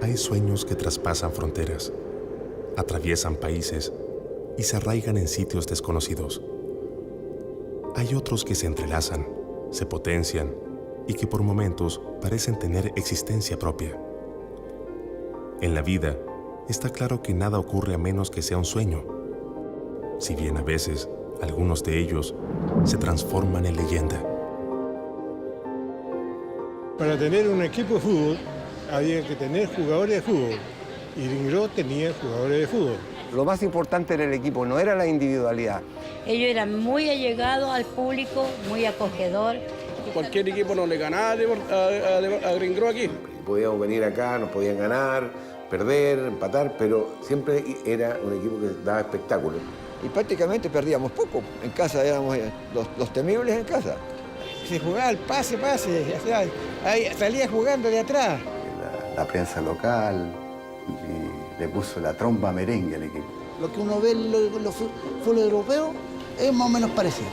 Hay sueños que traspasan fronteras, atraviesan países y se arraigan en sitios desconocidos. Hay otros que se entrelazan, se potencian y que por momentos parecen tener existencia propia. En la vida, está claro que nada ocurre a menos que sea un sueño, si bien a veces algunos de ellos se transforman en leyenda. Para tener un equipo de fútbol había que tener jugadores de fútbol y Green tenía jugadores de fútbol. Lo más importante en el equipo no era la individualidad. Ellos eran muy allegados al público, muy acogedor. Cualquier equipo no le ganaba a Green Grove aquí. Podíamos venir acá, nos podían ganar, perder, empatar, pero siempre era un equipo que daba espectáculo. Y prácticamente perdíamos poco. En casa éramos los temibles en casa. Se jugaba el pase, ahí salía jugando de atrás. La prensa local le puso la tromba merengue al equipo. Lo que uno ve en los fútbol europeos es más o menos parecido.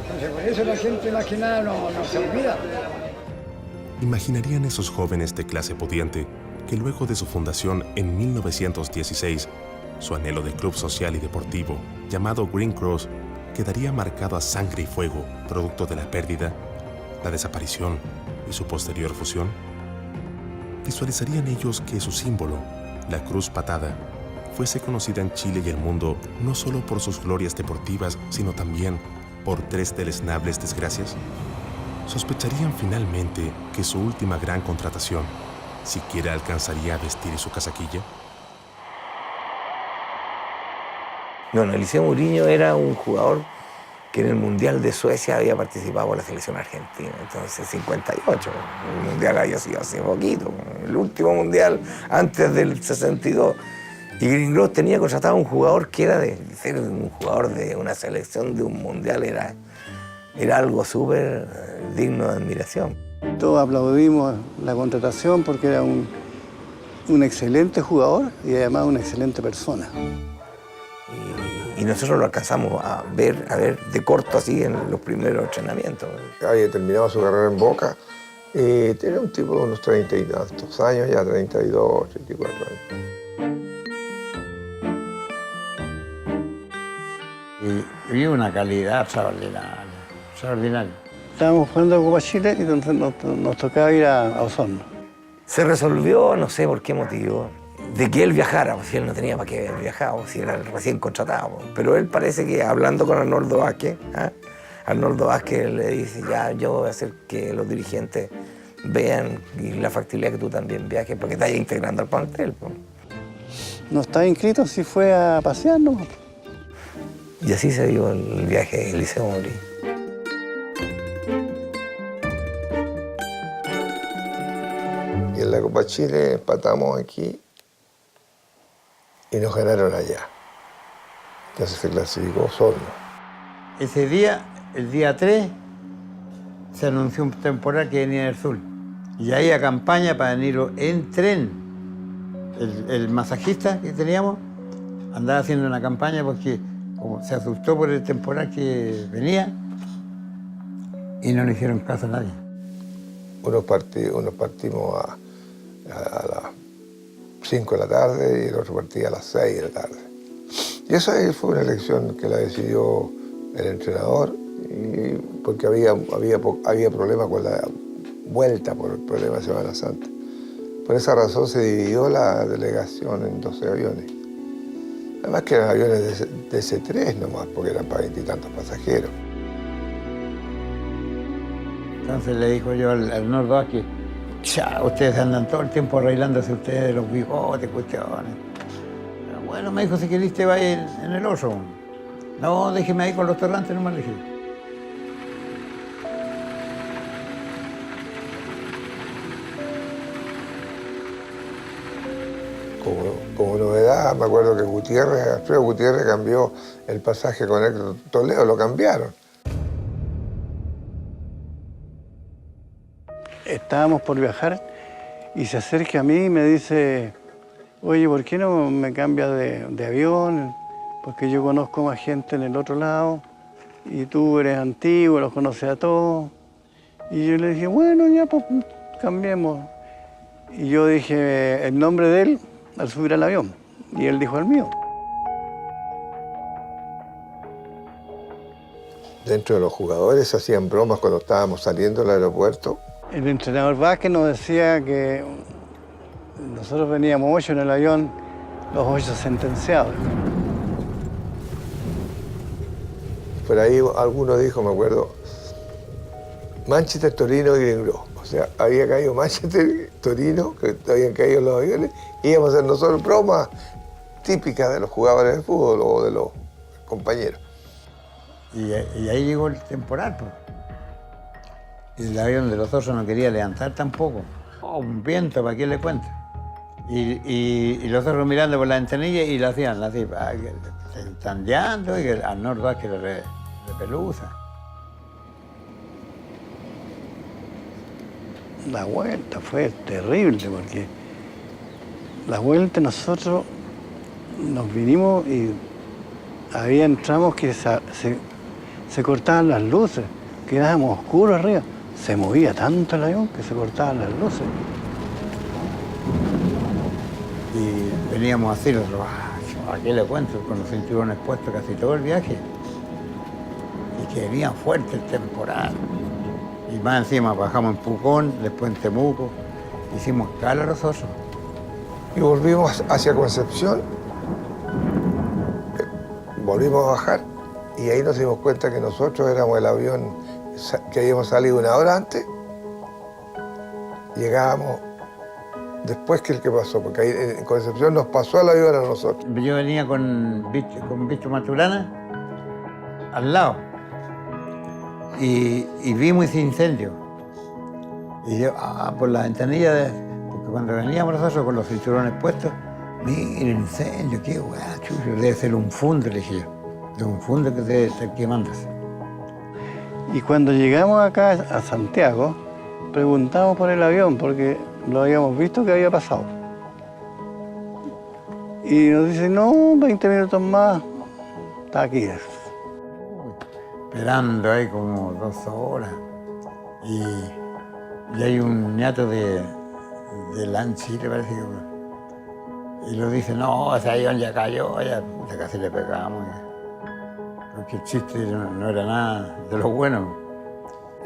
Entonces, por eso la gente más que nada no se olvida. ¿Imaginarían esos jóvenes de clase pudiente que luego de su fundación en 1916, su anhelo de club social y deportivo, llamado Green Cross, quedaría marcado a sangre y fuego, producto de la pérdida, la desaparición y su posterior fusión? ¿Visualizarían ellos que su símbolo, la cruz patada, fuese conocida en Chile y el mundo no solo por sus glorias deportivas, sino también por 3 deleznables desgracias? ¿Sospecharían finalmente que su última gran contratación siquiera alcanzaría a vestir su casaquilla? Bueno, Eliseo Muriño era un jugador que en el Mundial de Suecia había participado por la selección argentina, entonces 58. El Mundial había sido hace poquito, el último Mundial antes del 62. Y Green Grove tenía contratado a un jugador que era de ser un jugador de una selección de un Mundial, era algo súper digno de admiración. Todos aplaudimos la contratación porque era un excelente jugador y además una excelente persona. Y nosotros lo alcanzamos a ver de corto así en los primeros entrenamientos. Había terminado su carrera en Boca. Era un tipo de unos 30 y tantos años, ya 32, 34 años. Y una calidad extraordinaria. Estábamos jugando a Copa Chile y entonces nos tocaba ir a Osorno. Se resolvió, no sé por qué motivo, de que él viajara, si él no tenía para qué haber viajado, si era recién contratado. Pero él parece que hablando con Arnoldo Vázquez, Arnoldo Vázquez le dice, ya, yo voy a hacer que los dirigentes vean y la factibilidad que tú también viajes, porque te vayas integrando al plantel. No estaba inscrito, sí fue a pasear, ¿no? Y así se dio el viaje de Eliseo Muriño. Y en la Copa Chile empatamos aquí y nos ganaron allá. Entonces se clasificó Osorno. Ese día, el día 3, se anunció un temporal que venía del sur. Y ahí a campaña para venir en tren. El masajista que teníamos andaba haciendo una campaña porque como se asustó por el temporal que venía y no le hicieron caso a nadie. Unos partimos a las 5 de la tarde y el otro partía a las 6 de la tarde. Y esa fue una elección que la decidió el entrenador, porque había problemas con la vuelta por el problema de Semana Santa. Por esa razón se dividió la delegación en 12 aviones. Además que eran aviones de DC-3 nomás, porque eran para 20 y tantos pasajeros. Entonces le dijo yo al Arnoldo que ya, ustedes andan todo el tiempo arreglándose ustedes de los bigotes, cuestiones. Pero bueno, me dijo, si querés te vayas en el oso. No, déjeme ahí con los torrantes, nomás le dije. Como novedad, me acuerdo que Alfredo Gutiérrez cambió el pasaje con Héctor Toledo, lo cambiaron. Estábamos por viajar y se acerca a mí y me dice, oye, ¿por qué no me cambias de avión? Porque yo conozco más gente en el otro lado y tú eres antiguo, los conoces a todos. Y yo le dije, bueno, ya pues cambiemos. Y yo dije el nombre de él al subir al avión. Y él dijo el mío. Dentro de los jugadores se hacían bromas cuando estábamos saliendo del aeropuerto. El entrenador Vázquez nos decía que nosotros veníamos 8 en el avión, los 8 sentenciados. Por ahí alguno dijo, me acuerdo, Manchester, Torino y Green Grove. O sea, había caído Manchester, Torino, que habían caído los aviones, y íbamos a hacer nosotros bromas típicas de los jugadores de fútbol o de los compañeros. Y ahí llegó el temporal, pues. Y el avión de los osos no quería levantar tampoco. Oh, un viento, ¿para qué le cuento? Y los otros mirando por la ventanilla y la hacían así, que se están llanto y que al norte va que le pelusa. La vuelta fue terrible porque la vuelta nosotros nos vinimos y había tramos que se cortaban las luces, quedábamos oscuros arriba. Se movía tanto el avión que se cortaban las luces. Y veníamos así, nosotros, ¿a qué le cuento? Con los cinturones puestos casi todo el viaje. Y que venía fuerte el temporal. Y más encima bajamos en Pucón, después en Temuco. Hicimos escala a los osos. Y volvimos hacia Concepción. Volvimos a bajar y ahí nos dimos cuenta que nosotros éramos el avión que habíamos salido 1 hora antes. Llegábamos después que el que pasó, porque ahí en Concepción nos pasó el avión a nosotros. Yo venía con Víctor Maturana al lado y vimos ese incendio. Y yo, por la ventanilla, porque cuando veníamos nosotros con los cinturones puestos, mira el incendio, qué weá, chucho, debe ser un fundo, le dije yo. De un fundo que debe estar quemándose. Y cuando llegamos acá a Santiago, preguntamos por el avión porque lo habíamos visto que había pasado. Y nos dicen, no, 20 minutos más, está aquí. Esperando ahí como 2 horas. Y hay un ñato de Lanchile, parece que. Y lo dice, no, ese avión ya cayó, ya casi le pegamos. Porque el chiste no era nada de lo bueno.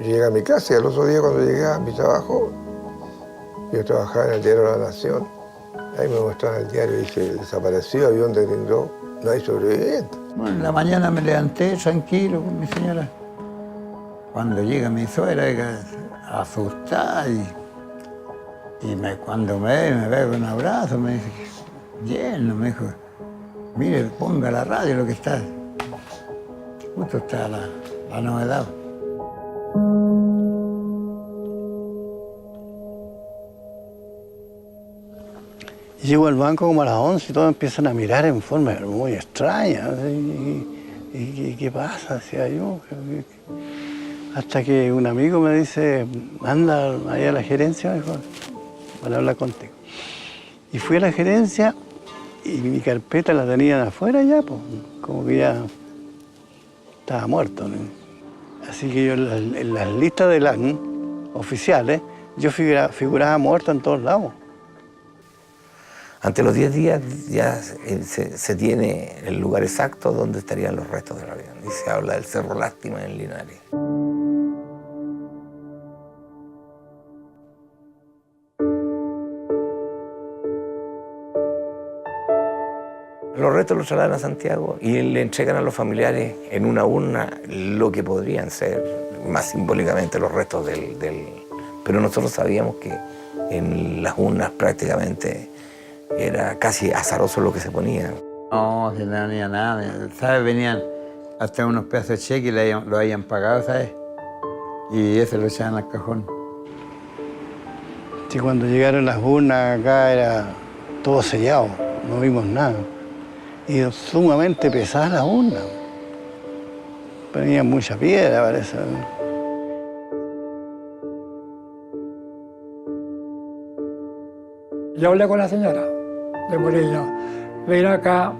Llegué a mi casa y el otro día cuando llegué a mi trabajo, yo trabajaba en el diario La Nación, ahí me mostraban el diario y dice, desapareció avión de Green Grove, no hay sobrevivientes. Bueno, en la mañana me levanté tranquilo con mi señora. Cuando llega mi suegra, asustada cuando me ve con un abrazo, me dice, lleno, me dijo, mire, ponga la radio lo que está. Justo está la novedad. Llego al banco como a las 11 y todos empiezan a mirar en forma muy extraña. ¿Y qué pasa? Decía yo. Hasta que un amigo me dice, anda ahí a la gerencia, me dijo, para hablar contigo. Y fui a la gerencia y mi carpeta la tenían afuera ya, pues, como que ya estaba muerto, ¿no? Así que yo en las listas de las oficiales, yo figuraba muerto en todos lados. Ante los 10 días ya se tiene el lugar exacto donde estarían los restos del avión. Y se habla del Cerro Lástima en Linares. Los restos los trasladan a Santiago y le entregan a los familiares en una urna lo que podrían ser, más simbólicamente, los restos del... Pero nosotros sabíamos que en las urnas prácticamente era casi azaroso lo que se ponía. No, si no venía nada, ¿sabes? Venían hasta unos pedazos de cheque y lo habían pagado, ¿sabes? Y ese lo echaban al cajón. Sí, cuando llegaron las urnas acá era todo sellado, no vimos nada. Y sumamente pesada la urna. Tenía mucha piedra, parece. Yo hablé con la señora de Murillo. Vino acá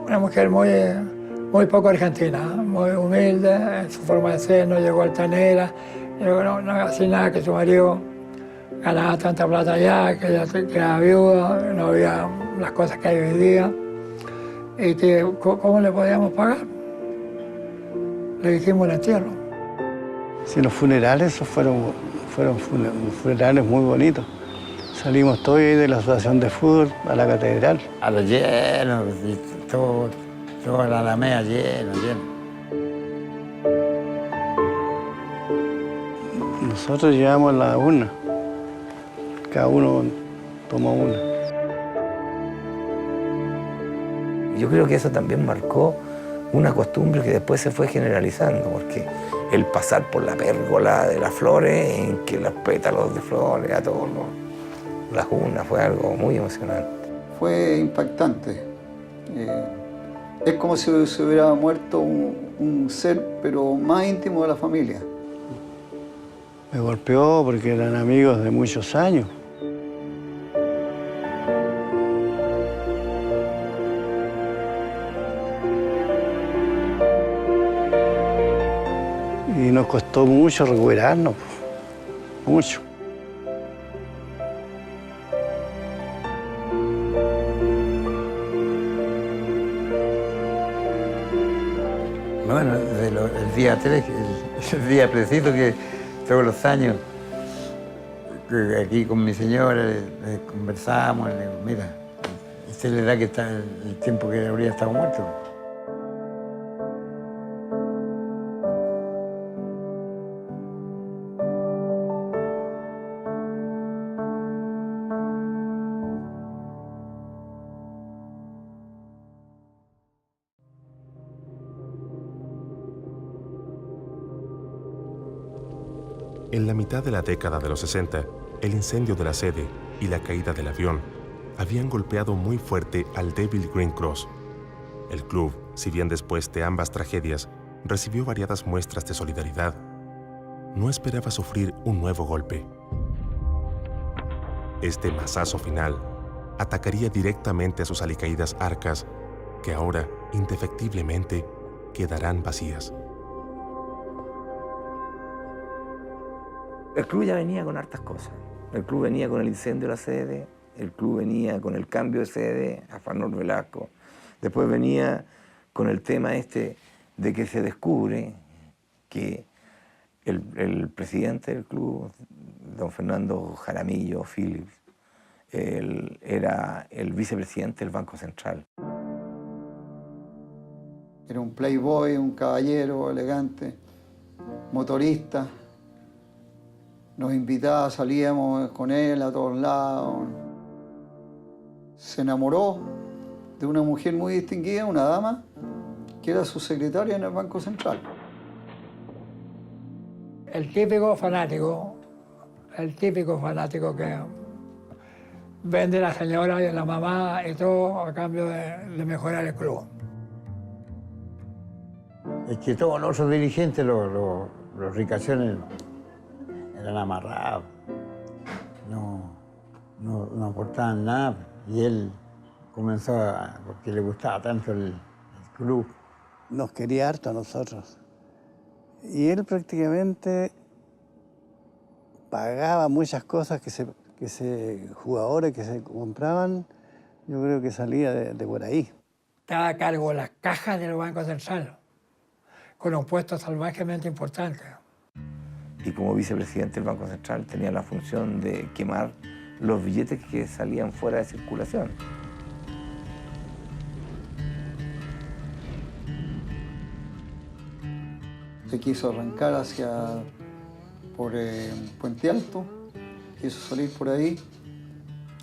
una mujer muy poco argentina, muy humilde en su forma de ser, no llegó altanera, no hacía nada que su marido ganaba tanta plata allá, que ella quedaba viuda, no había las cosas que hay hoy día. Y ¿cómo le podíamos pagar? Le dijimos el entierro. Sí, los funerales esos fueron funerales muy bonitos. Salimos todos ahí de la asociación de fútbol a la catedral. A lo lleno, toda la alameda lleno. Nosotros llevamos la urna. Cada uno tomó una. Yo creo que eso también marcó una costumbre que después se fue generalizando, porque el pasar por la pérgola de las flores, en que los pétalos de flores, a todos las urnas, fue algo muy emocionante. Fue impactante. Es como si se hubiera muerto un ser, pero más íntimo de la familia. Me golpeó porque eran amigos de muchos años. Y nos costó mucho recuperarnos, mucho. Bueno, el día 3, el día preciso que todos los años, que aquí con mi señora conversamos, le digo, mira, esta es la edad que está el tiempo que habría estado muerto. En la mitad de la década de los 60, el incendio de la sede y la caída del avión habían golpeado muy fuerte al débil Green Cross. El club, si bien después de ambas tragedias recibió variadas muestras de solidaridad, no esperaba sufrir un nuevo golpe. Este mazazo final atacaría directamente a sus alicaídas arcas, que ahora, indefectiblemente, quedarán vacías. El club ya venía con hartas cosas. El club venía con el incendio de la sede, el club venía con el cambio de sede a Fanor Velasco, después venía con el tema este de que se descubre que el presidente del club, don Fernando Jaramillo Phillips, él era el vicepresidente del Banco Central. Era un playboy, un caballero elegante, motorista. Nos invitaba, salíamos con él a todos lados. Se enamoró de una mujer muy distinguida, una dama, que era su secretaria en el Banco Central. El típico fanático que vende a la señora y a la mamá y todo a cambio de mejorar el club. Es que todos los otros dirigentes, los ricachones, eran amarrados, no aportaban nada, y él comenzó porque le gustaba tanto el club. Nos quería harto a nosotros. Y él prácticamente pagaba muchas cosas jugadores que se compraban, yo creo que salía de por ahí. Estaba a cargo de las cajas del Banco Central, con un puesto salvajemente importante. Y como vicepresidente del Banco Central tenía la función de quemar los billetes que salían fuera de circulación. Se quiso arrancar por Puente Alto, quiso salir por ahí.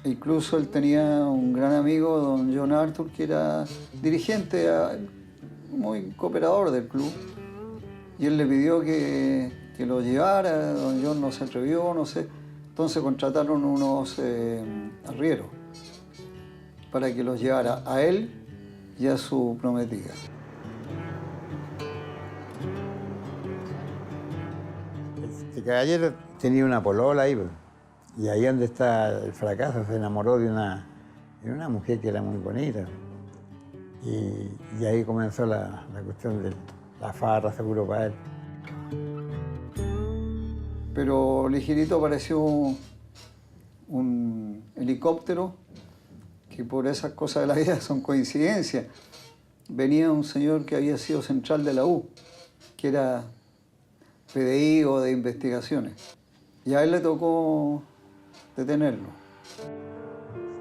E incluso él tenía un gran amigo, don John Arthur, que era dirigente, muy cooperador del club. Y él le pidió que lo llevara, don John no se atrevió, no sé. Entonces contrataron unos arrieros para que los llevara a él y a su prometida. Este caballero tenía una polola ahí, y ahí donde está el fracaso, se enamoró de una mujer que era muy bonita. Y ahí comenzó la cuestión de la farra, seguro para él. Pero ligerito apareció un helicóptero, que por esas cosas de la vida son coincidencias. Venía un señor que había sido central de la U, que era PDI o de investigaciones. Y a él le tocó detenerlo.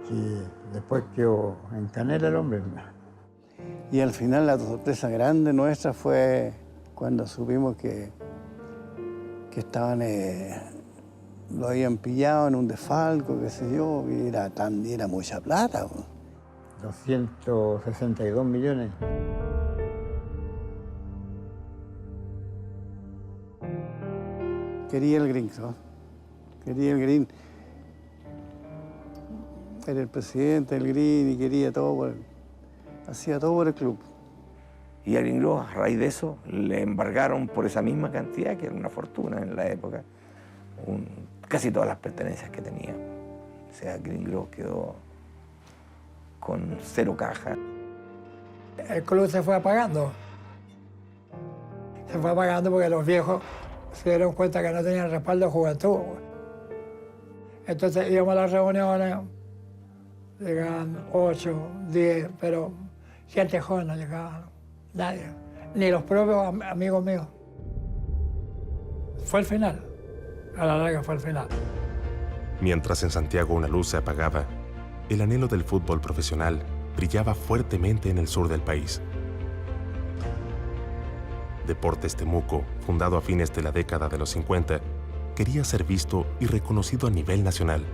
Y después quedó en canela el hombre. Y al final la sorpresa grande nuestra fue cuando supimos que estaban, lo habían pillado en un desfalco, qué sé yo, y era mucha plata. 262 millones. Quería el Green, ¿no? Quería el Green. Era el presidente del Green y quería todo hacía todo por el club. Y a Green Gross, a raíz de eso, le embargaron por esa misma cantidad, que era una fortuna en la época, casi todas las pertenencias que tenía. O sea, Green Gross quedó con 0 caja. El club se fue apagando. Se fue apagando porque los viejos se dieron cuenta que no tenían respaldo de juventud. Entonces íbamos a las reuniones, llegaban 8, 10, pero gente joven no llegaba, nadie, ni los propios amigos míos. Fue el final, a la larga fue el final. Mientras en Santiago una luz se apagaba, el anhelo del fútbol profesional brillaba fuertemente en el sur del país. Deportes Temuco, fundado a fines de la década de los 50, quería ser visto y reconocido a nivel nacional.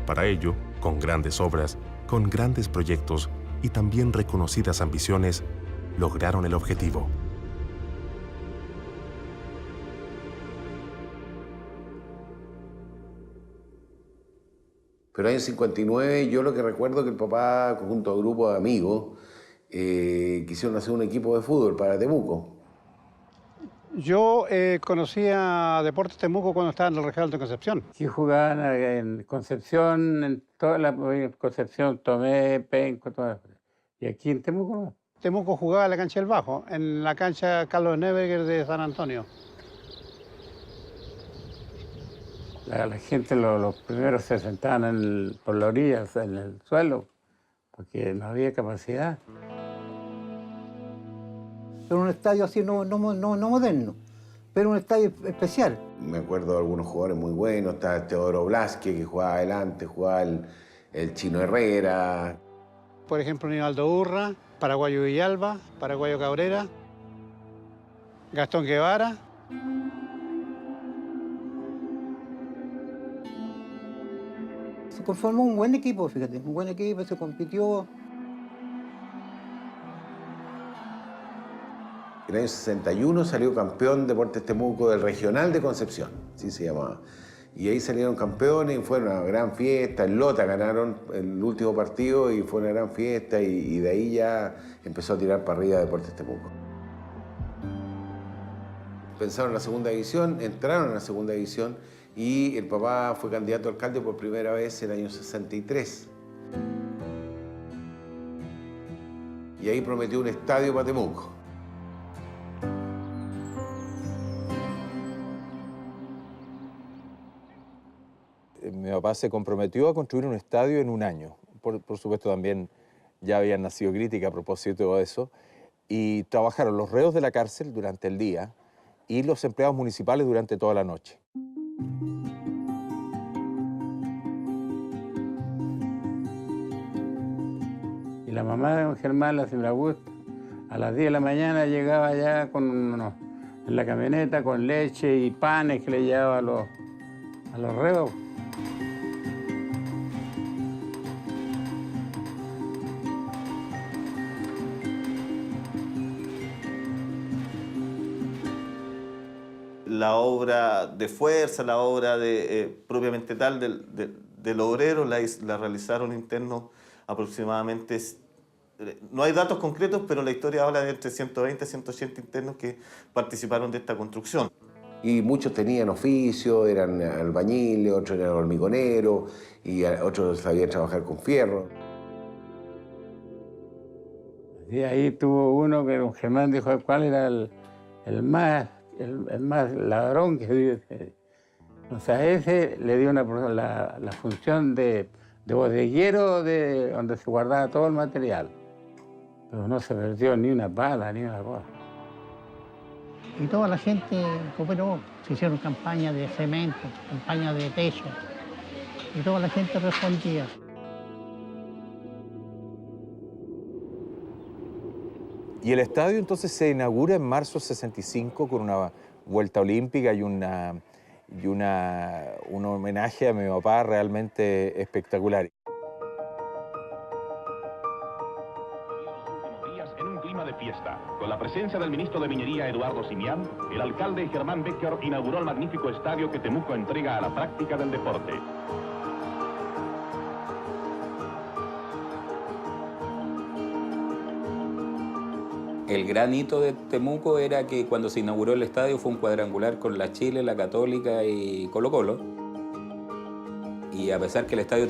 Para ello, con grandes obras, con grandes proyectos y también reconocidas ambiciones, lograron el objetivo. Pero en el 59 yo lo que recuerdo es que el papá, junto a un grupo de amigos, quisieron hacer un equipo de fútbol para Temuco. Yo conocí a Deportes Temuco cuando estaba en el Regional de Concepción. Sí, jugaban en Concepción, en toda la Concepción, Tomé, Penco, todas. ¿Y aquí en Temuco no? Temuco jugaba en la cancha del Bajo, en la cancha Carlos Neberger de San Antonio. La gente, los primeros se sentaban por la orilla, en el suelo, porque no había capacidad. Era un estadio así no moderno, pero un estadio especial. Me acuerdo de algunos jugadores muy buenos, estaba Teodoro Blasque, que jugaba adelante, jugaba el Chino Herrera. Por ejemplo, Nivaldo Urra, Paraguayo Villalba, Paraguayo Cabrera, Gastón Guevara. Se conformó un buen equipo, fíjate, un buen equipo, se compitió. En el año 61 salió campeón Deportes Temuco del Regional de Concepción, así se llamaba. Y ahí salieron campeones y fue una gran fiesta. En Lota ganaron el último partido y fue una gran fiesta y de ahí ya empezó a tirar para arriba Deportes Temuco. Pensaron en la segunda división, entraron en la segunda división y el papá fue candidato a alcalde por primera vez en el año 63. Y ahí prometió un estadio para Temuco. Mi papá se comprometió a construir un estadio en un año. Por supuesto, también ya habían nacido críticas a propósito de eso. Y trabajaron los reos de la cárcel durante el día y los empleados municipales durante toda la noche. Y la mamá de don Germán, la señora Augusta, a las 10 de la mañana llegaba ya en la camioneta con leche y panes que le llevaba a los reos. La obra de fuerza, la obra propiamente tal del obrero, la realizaron internos aproximadamente, no hay datos concretos, pero la historia habla de entre 120 y 180 internos que participaron de esta construcción. Y muchos tenían oficio, eran albañiles, otros eran hormigoneros y otros sabían trabajar con fierro. Y ahí tuvo uno que don Germán dijo cuál era el más ladrón que vive. Entonces a ese le dio la función de bodeguero donde se guardaba todo el material. Pero no se perdió ni una bala, ni una cosa. Y toda la gente cooperó, se hicieron campañas de cemento, campañas de techo, y toda la gente respondía. Y el estadio entonces se inaugura en marzo del 65 con una vuelta olímpica y un homenaje a mi papá realmente espectacular. En un clima de fiesta, con la presencia del ministro de Minería Eduardo Simián, el alcalde Germán Becker inauguró el magnífico estadio que Temuco entrega a la práctica del deporte. El gran hito de Temuco era que cuando se inauguró el estadio fue un cuadrangular con la Chile, la Católica y Colo-Colo. Y a pesar que el estadio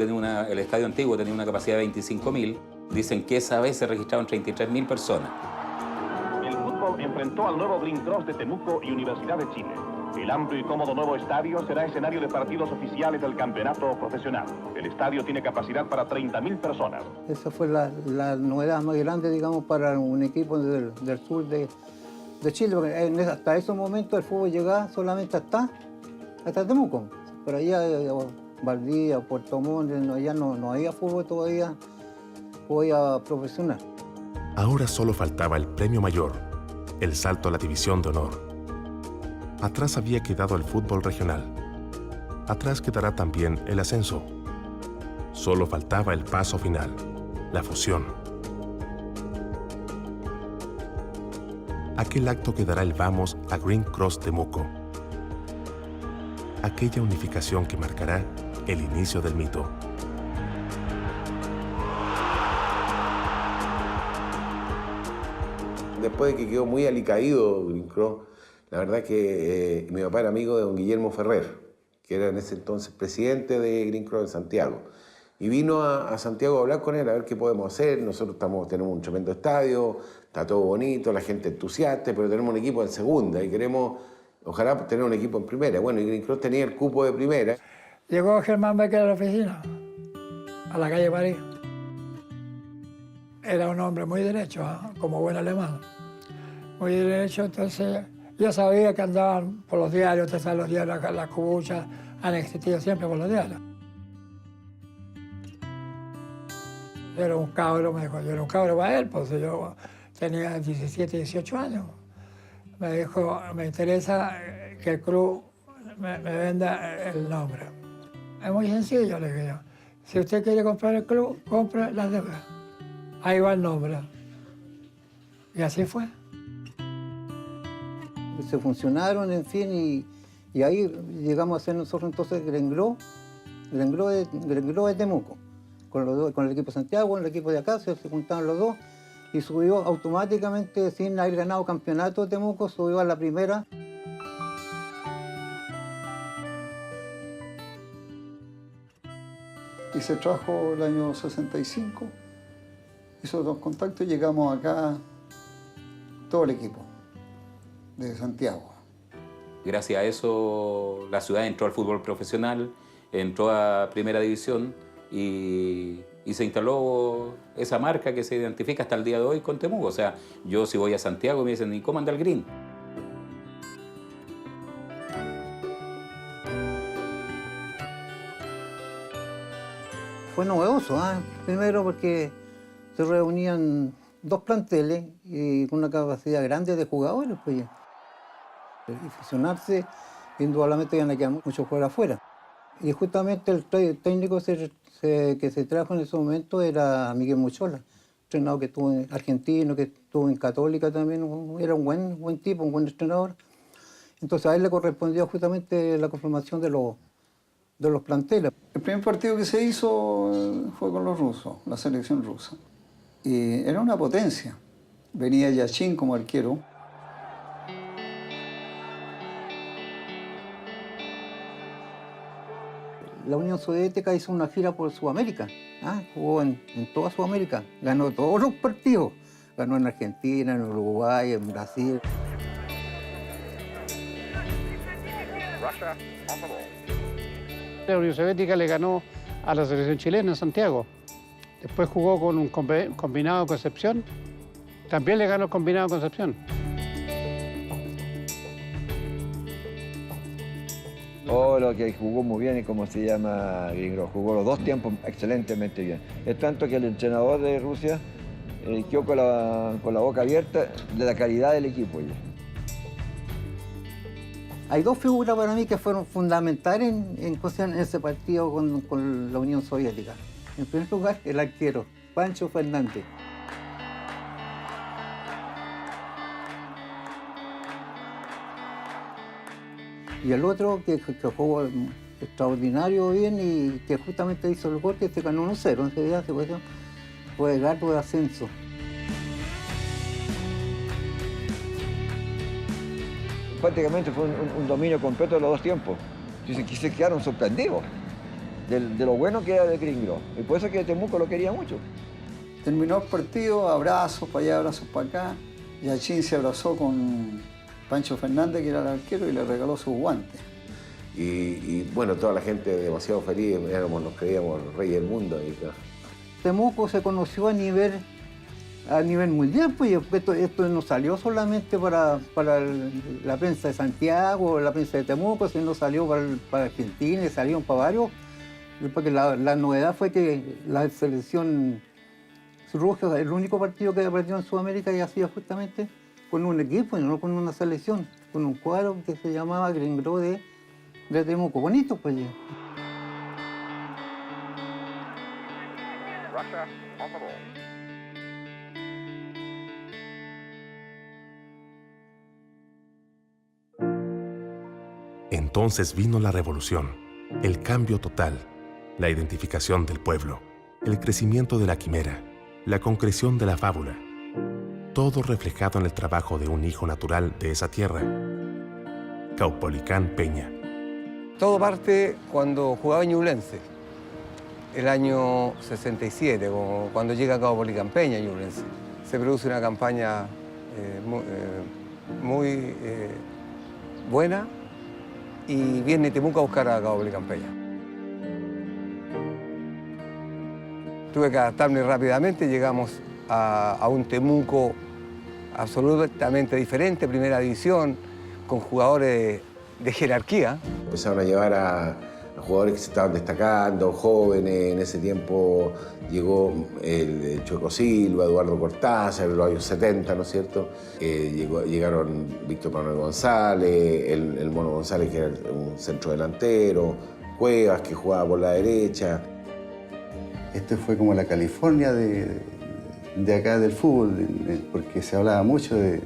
antiguo tenía una capacidad de 25.000, dicen que esa vez se registraron 33.000 personas. El fútbol enfrentó al nuevo Green Cross de Temuco y Universidad de Chile. El amplio y cómodo nuevo estadio será escenario de partidos oficiales del campeonato profesional. El estadio tiene capacidad para 30.000 personas. Esa fue la novedad más grande, digamos, para un equipo del sur de Chile, porque hasta ese momento el fútbol llegaba solamente hasta Temuco. Pero allá, Valdivia, Puerto Montt, allá no había fútbol todavía profesional. Ahora solo faltaba el premio mayor, el salto a la división de honor. Atrás había quedado el fútbol regional. Atrás quedará también el ascenso. Solo faltaba el paso final, la fusión. Aquel acto que dará el vamos a Green Cross Temuco. Aquella unificación que marcará el inicio del mito. Después de que quedó muy alicaído Green Cross, la verdad que mi papá era amigo de don Guillermo Ferrer, que era en ese entonces presidente de Green Cross en Santiago. Y vino a Santiago a hablar con él, a ver qué podemos hacer. Nosotros tenemos un tremendo estadio, está todo bonito, la gente entusiasta, pero tenemos un equipo en segunda y queremos, ojalá, tener un equipo en primera. Bueno, y Green Cross tenía el cupo de primera. Llegó Germán Becker a la oficina, a la calle París. Era un hombre muy derecho, como buen alemán. Muy derecho, entonces yo sabía que andaban por los diarios, ustedes saben, los diarios, las cubuchas han existido siempre por los diarios. Yo era un cabro, me dijo, yo era un cabro para él, pues yo tenía 17, 18 años. Me dijo, me interesa que el club me venda el nombre. Es muy sencillo, le dije yo. Si usted quiere comprar el club, compre las deudas. Ahí va el nombre. Y así fue. Se funcionaron, en fin, y ahí llegamos a ser nosotros entonces Grengro de Temuco. Con el equipo de Santiago, el equipo de acá, se juntaron los dos y subió automáticamente, sin haber ganado campeonato de Temuco, subió a la primera. Y se trajo el año 65, hizo dos contactos y llegamos acá todo el equipo de Santiago. Gracias a eso la ciudad entró al fútbol profesional, entró a primera división y se instaló esa marca que se identifica hasta el día de hoy con Temuco. O sea, yo si voy a Santiago me dicen, ¿y cómo anda el Green? Fue novedoso, primero porque se reunían dos planteles y con una capacidad grande de jugadores, pues, y fusionarse, indudablemente iban a quedar muchos jugadores afuera. Y justamente el técnico que se trajo en ese momento era Miguel Muchola, entrenador que estuvo en argentino, que estuvo en Católica también, era un buen tipo, un buen entrenador. Entonces a él le correspondió justamente la conformación de los planteles. El primer partido que se hizo fue con los rusos, la selección rusa. Y era una potencia. Venía Yashin como arquero. La Unión Soviética hizo una gira por Sudamérica, jugó en toda Sudamérica, ganó todos los partidos. Ganó en Argentina, en Uruguay, en Brasil. Russia on the ball. La Unión Soviética le ganó a la selección chilena en Santiago. Después jugó con un combinado Concepción. También le ganó el combinado Concepción. Oh, lo que jugó muy bien y como se llama Gringro. Jugó los dos tiempos excelentemente bien. Es tanto que el entrenador de Rusia quedó con la boca abierta de la calidad del equipo. Hay dos figuras para mí que fueron fundamentales en ese partido con la Unión Soviética. En primer lugar, el arquero, Pancho Fernández. Y el otro que jugó extraordinario bien y que justamente hizo el gol que se ganó 1-0. En ese día fue Edgardo de Ascenso. Prácticamente fue un dominio completo de los dos tiempos. Y se quedaron sorprendidos de lo bueno que era de Gringro. Y por eso que Temuco lo quería mucho. Terminó el partido, abrazos para allá, abrazos para acá. Yachín se abrazó con Pancho Fernández, que era el arquero, y le regaló sus guantes. Y bueno, toda la gente demasiado feliz, nos creíamos el rey del mundo. Temuco se conoció a nivel mundial, pues esto no salió solamente para la prensa de Santiago, la prensa de Temuco, sino salió para Argentina, salieron para varios, porque la novedad fue que la selección Rusia, el único partido que perdió en Sudamérica, y hacía justamente con un equipo y no con una selección, con un cuadro que se llamaba Gringro de Temuco. Bonito, pues. Entonces vino la revolución, el cambio total, la identificación del pueblo, el crecimiento de la quimera, la concreción de la fábula, todo reflejado en el trabajo de un hijo natural de esa tierra, Caupolicán Peña. Todo parte cuando jugaba en Ñublense, el año 67, cuando llega a Caupolicán Peña, Ñublense. Se produce una campaña muy buena y viene Temuco a buscar a Caupolicán Peña. Tuve que adaptarme rápidamente, llegamos a un Temuco absolutamente diferente, primera división, con jugadores de jerarquía. Empezaron a llevar a jugadores que se estaban destacando, jóvenes. En ese tiempo llegó el Chueco Silva, Eduardo Cortázar, en los años 70, ¿no es cierto? Llegaron Víctor Manuel González, el Mono González, que era un centrodelantero, Cuevas, que jugaba por la derecha. Esto fue como la California de acá del fútbol, porque se hablaba mucho de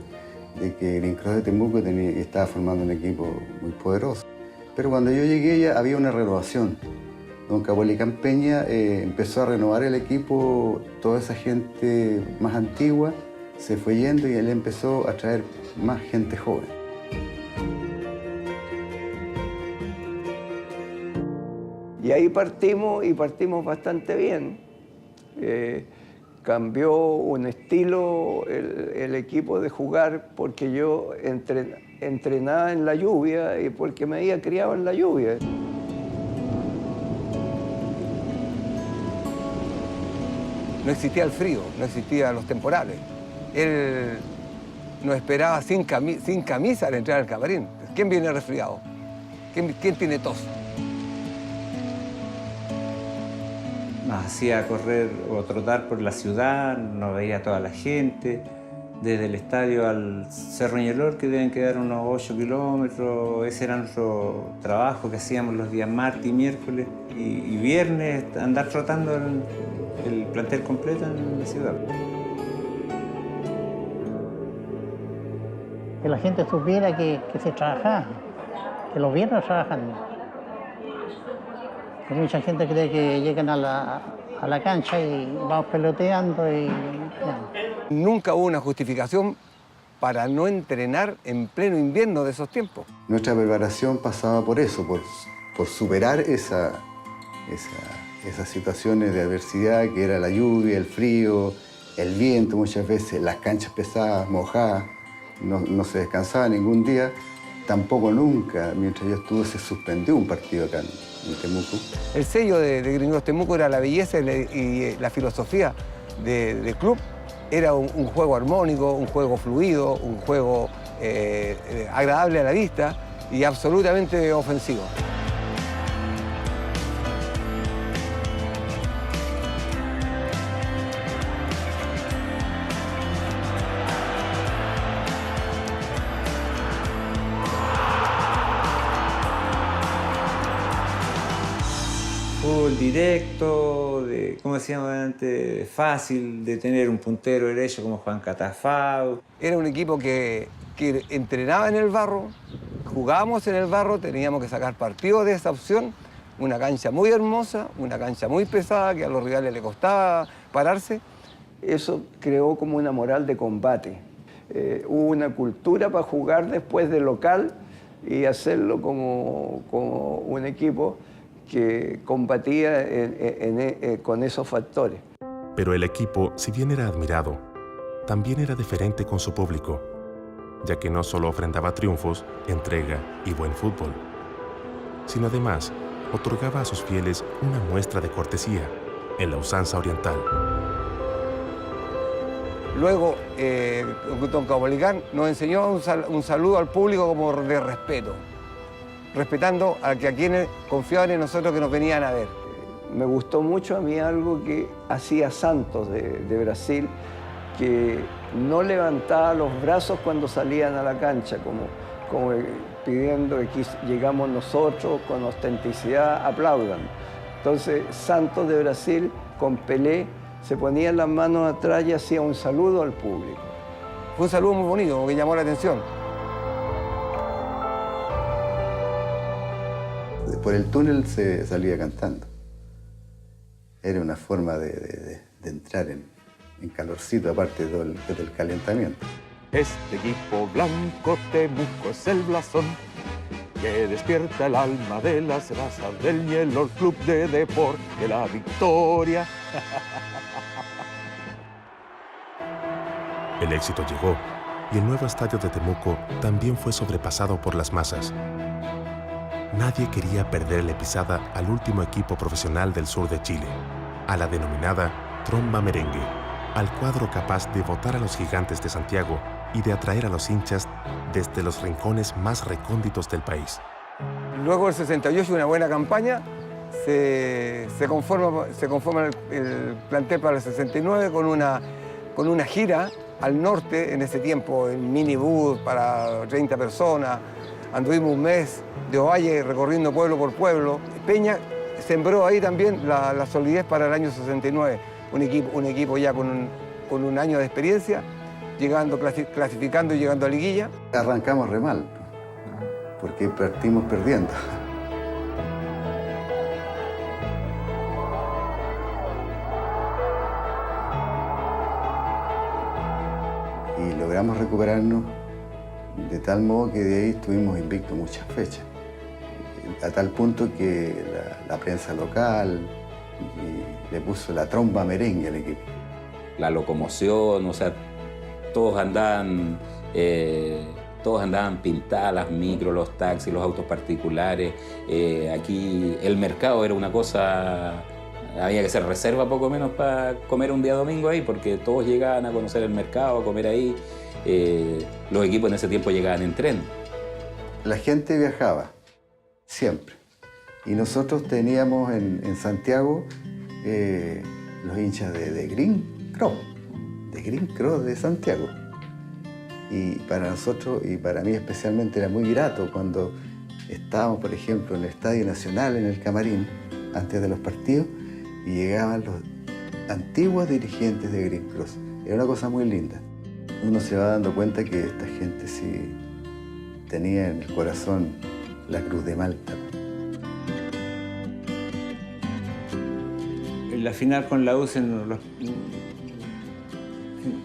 que Gringro de Temuco estaba formando un equipo muy poderoso. Pero cuando yo llegué ya había una renovación. Don Caupolicán Peña empezó a renovar el equipo, toda esa gente más antigua se fue yendo y él empezó a traer más gente joven. Y ahí partimos bastante bien. Cambió un estilo el equipo de jugar porque yo entrenaba en la lluvia y porque me había criado en la lluvia. No existía el frío, no existían los temporales. Él nos esperaba sin camisa al entrar al camarín. ¿Quién viene resfriado? ¿Quién tiene tos? Nos hacía correr o trotar por la ciudad, nos veía toda la gente. Desde el estadio al Cerro Ñelor, que deben quedar unos 8 kilómetros. Ese era nuestro trabajo que hacíamos los días martes y miércoles. Y viernes, andar trotando el plantel completo en la ciudad. Que la gente supiera que se trabajaba, que los viernes trabajan. Mucha gente cree que llegan a la cancha y vamos peloteando y... Nunca hubo una justificación para no entrenar en pleno invierno de esos tiempos. Nuestra preparación pasaba por eso, por superar esas situaciones de adversidad que era la lluvia, el frío, el viento muchas veces, las canchas pesadas, mojadas, no se descansaba ningún día. tampoco nunca, mientras yo estuve, se suspendió un partido acá en Temuco. El sello de Green Cross Temuco era la belleza y la filosofía del club. Era un juego armónico, un juego fluido, un juego agradable a la vista y absolutamente ofensivo. Fútbol directo, ¿cómo decíamos antes? Fácil de tener un puntero derecho como Juan Catafao. Era un equipo que entrenaba en el barro, jugábamos en el barro, teníamos que sacar partido de esa opción. Una cancha muy hermosa, una cancha muy pesada que a los rivales les costaba pararse. Eso creó como una moral de combate. Hubo una cultura para jugar después del local y hacerlo como un equipo que combatía con esos factores. Pero el equipo, si bien era admirado, también era diferente con su público, ya que no solo ofrendaba triunfos, entrega y buen fútbol, sino además otorgaba a sus fieles una muestra de cortesía en la usanza oriental. Luego, don Caupolicán nos enseñó un saludo al público como de respeto, respetando a quienes confiaban en nosotros que nos venían a ver. Me gustó mucho a mí algo que hacía Santos de Brasil, que no levantaba los brazos cuando salían a la cancha, como pidiendo que llegamos nosotros con ostentacidad, aplaudan. Entonces Santos de Brasil con Pelé se ponía las manos atrás y hacía un saludo al público. Fue un saludo muy bonito, que llamó la atención. Por el túnel se salía cantando. Era una forma de entrar en calorcito, aparte del calentamiento. Este equipo blanco Temuco es el blasón que despierta el alma de las razas del Ñelor Club de Deporte de la Victoria. El éxito llegó y el nuevo estadio de Temuco también fue sobrepasado por las masas. Nadie quería perderle pisada al último equipo profesional del sur de Chile, a la denominada Tromba Merengue, al cuadro capaz de botar a los gigantes de Santiago y de atraer a los hinchas desde los rincones más recónditos del país. Luego del 68, una buena campaña, se conforma el plantel para el 69 con una gira al norte, en ese tiempo en minibús para 30 personas. Anduvimos un mes de Ovalle recorriendo pueblo por pueblo. Peña sembró ahí también la solidez para el año 69. Un equipo ya con un año de experiencia, clasificando y llegando a liguilla. Arrancamos re mal, porque partimos perdiendo. Y logramos recuperarnos de tal modo que de ahí estuvimos invictos muchas fechas. A tal punto que la prensa local le puso la tromba merengue al equipo. La locomoción, o sea, todos andaban pintadas, las micros, los taxis, los autos particulares. Aquí el mercado era una cosa, había que hacer reserva poco menos para comer un día domingo ahí, porque todos llegaban a conocer el mercado, a comer ahí. Los equipos en ese tiempo llegaban en tren. La gente viajaba, siempre. Y nosotros teníamos en Santiago los hinchas de Green Cross de Santiago. Y para nosotros, y para mí especialmente, era muy grato cuando estábamos, por ejemplo, en el Estadio Nacional, en el camarín, antes de los partidos, y llegaban los antiguos dirigentes de Green Cross. Era una cosa muy linda. Uno se va dando cuenta que esta gente sí tenía en el corazón la Cruz de Malta. En la final con la U,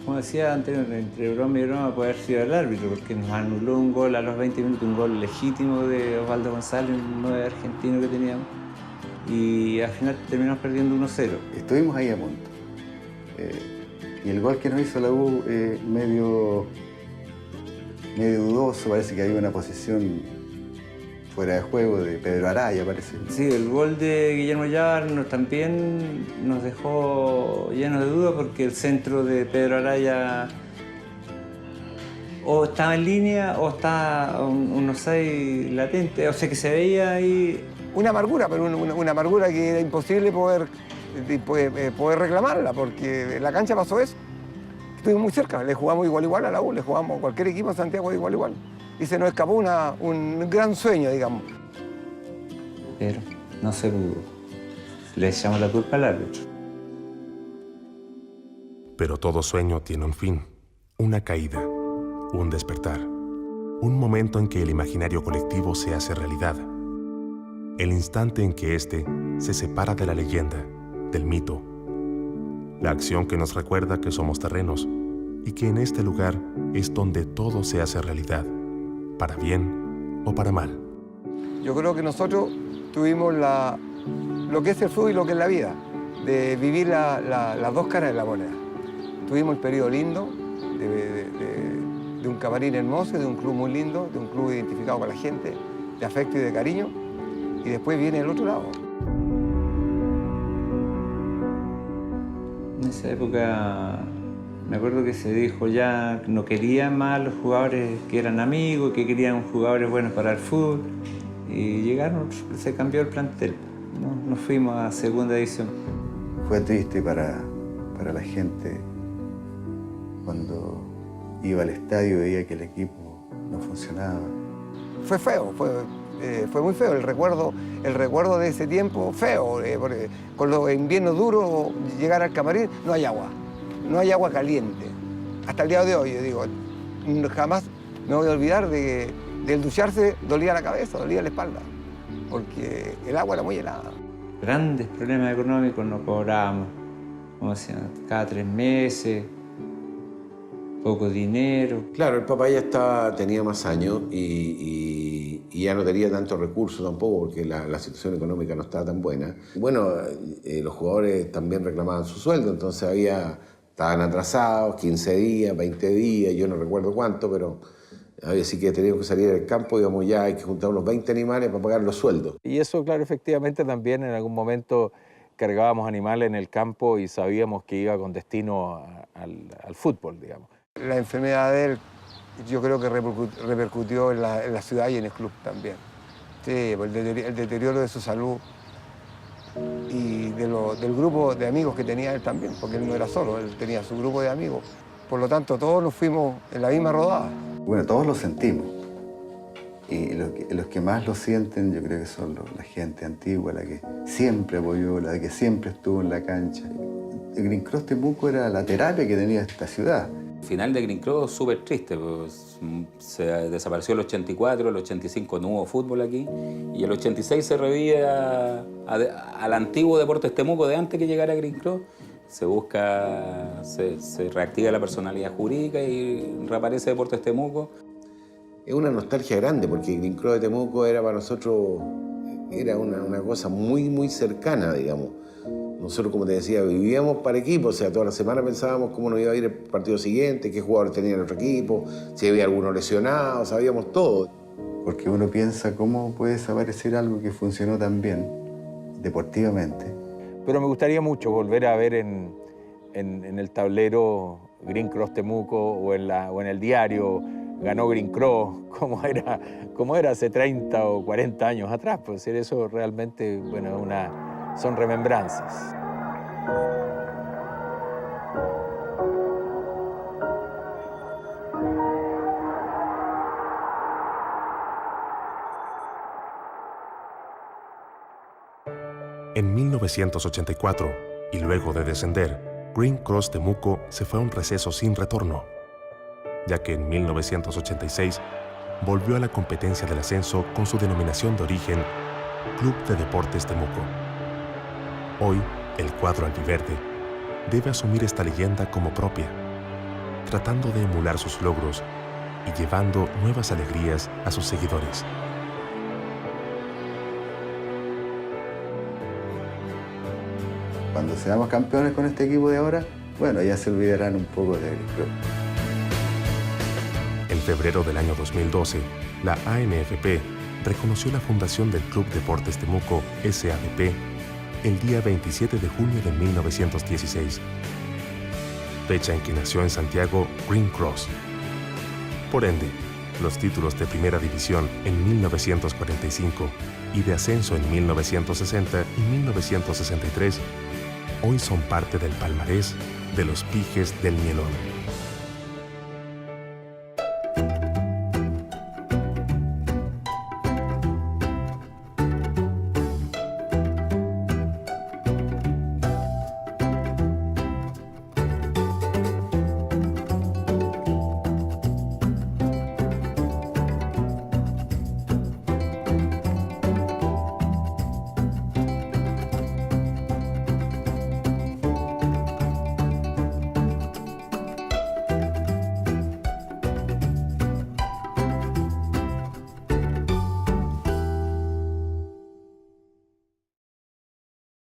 como decía anteriormente, entre broma y broma puede haber sido el árbitro, porque nos anuló un gol a los 20 minutos, un gol legítimo de Osvaldo González, un 9 argentino que teníamos, y al final terminamos perdiendo 1-0. Estuvimos ahí a punto. Y el gol que nos hizo la U medio medio dudoso, parece que había una posición fuera de juego de Pedro Araya, parece. Sí, el gol de Guillermo Llar también nos dejó llenos de dudas porque el centro de Pedro Araya o estaba en línea o estaba un offside latente, o sea que se veía ahí... Una amargura, pero una amargura que era imposible poder reclamarla, porque en la cancha pasó eso. Estuvimos muy cerca, le jugamos igual a la U, le jugamos a cualquier equipo en Santiago de igual. Y se nos escapó un gran sueño, digamos. Pero no se pudo. Le echamos la culpa al árbitro. Pero todo sueño tiene un fin, una caída, un despertar, un momento en que el imaginario colectivo se hace realidad. El instante en que éste se separa de la leyenda, del mito. La acción que nos recuerda que somos terrenos y que en este lugar es donde todo se hace realidad, para bien o para mal. Yo creo que nosotros tuvimos lo que es el fútbol y lo que es la vida, de vivir las dos caras de la moneda. Tuvimos el periodo lindo de un camarín hermoso, de un club muy lindo, de un club identificado con la gente, de afecto y de cariño, y después viene el otro lado. En esa época me acuerdo que se dijo ya no querían más los jugadores que eran amigos, que querían jugadores buenos para el fútbol, y llegaron, se cambió el plantel, nos fuimos a segunda división. Fue triste para la gente cuando iba al estadio y veía que el equipo no funcionaba. Fue feo, fue muy feo el recuerdo de ese tiempo, feo, porque con los inviernos duros, llegar al camarín, no hay agua caliente. Hasta el día de hoy, yo digo, jamás me voy a olvidar del ducharse, dolía la cabeza, dolía la espalda, porque el agua era muy helada. Grandes problemas económicos, no cobrábamos, como decían, cada 3 meses, poco dinero. Claro, el papá ya tenía más años y ya no tenía tantos recursos tampoco porque la situación económica no estaba tan buena. Bueno, los jugadores también reclamaban su sueldo, entonces estaban atrasados, 15 días, 20 días, yo no recuerdo cuánto, pero sí que teníamos que salir del campo, íbamos ya, hay que juntar unos 20 animales para pagar los sueldos. Y eso, claro, efectivamente también en algún momento cargábamos animales en el campo y sabíamos que iba con destino al fútbol, digamos. La enfermedad de él, yo creo que repercutió en la ciudad y en el club también. Sí, el deterioro de su salud y del grupo de amigos que tenía él también, porque él no era solo, él tenía su grupo de amigos. Por lo tanto, todos nos fuimos en la misma rodada. Bueno, todos lo sentimos. Y los que más lo sienten, yo creo que son la gente antigua, la que siempre apoyó, la que siempre estuvo en la cancha. El Green Cross Temuco era la terapia que tenía esta ciudad. El final de Green Cross súper triste, pues se desapareció el 84, el 85 no hubo fútbol aquí, y el 86 se revive al antiguo Deportes Temuco de antes que llegara Green Cross. Se reactiva la personalidad jurídica y reaparece Deportes Temuco. Es una nostalgia grande porque Green Cross de Temuco era para nosotros una cosa muy, muy cercana, digamos. Nosotros, como te decía, vivíamos para equipo, o sea, toda la semana pensábamos cómo nos iba a ir el partido siguiente, qué jugadores tenía nuestro equipo, si había alguno lesionado, sabíamos todo. Porque uno piensa cómo puede desaparecer algo que funcionó tan bien, deportivamente. Pero me gustaría mucho volver a ver en el tablero Green Cross Temuco o en el diario ganó Green Cross, como era hace 30 o 40 años atrás. Pues eso realmente, bueno, son remembranzas. En 1984, y luego de descender, Green Cross Temuco se fue a un receso sin retorno, ya que en 1986 volvió a la competencia del ascenso con su denominación de origen, Club de Deportes Temuco. Hoy, el cuadro albiverde debe asumir esta leyenda como propia, tratando de emular sus logros y llevando nuevas alegrías a sus seguidores. Cuando seamos campeones con este equipo de ahora, bueno, ya se olvidarán un poco de Green Cross. El febrero del año 2012, la ANFP reconoció la fundación del Club Deportes Temuco, SADP, el día 27 de junio de 1916, fecha en que nació en Santiago Green Cross. Por ende, los títulos de Primera División en 1945 y de ascenso en 1960 y 1963 hoy son parte del palmarés de los Pijes del Ñelol.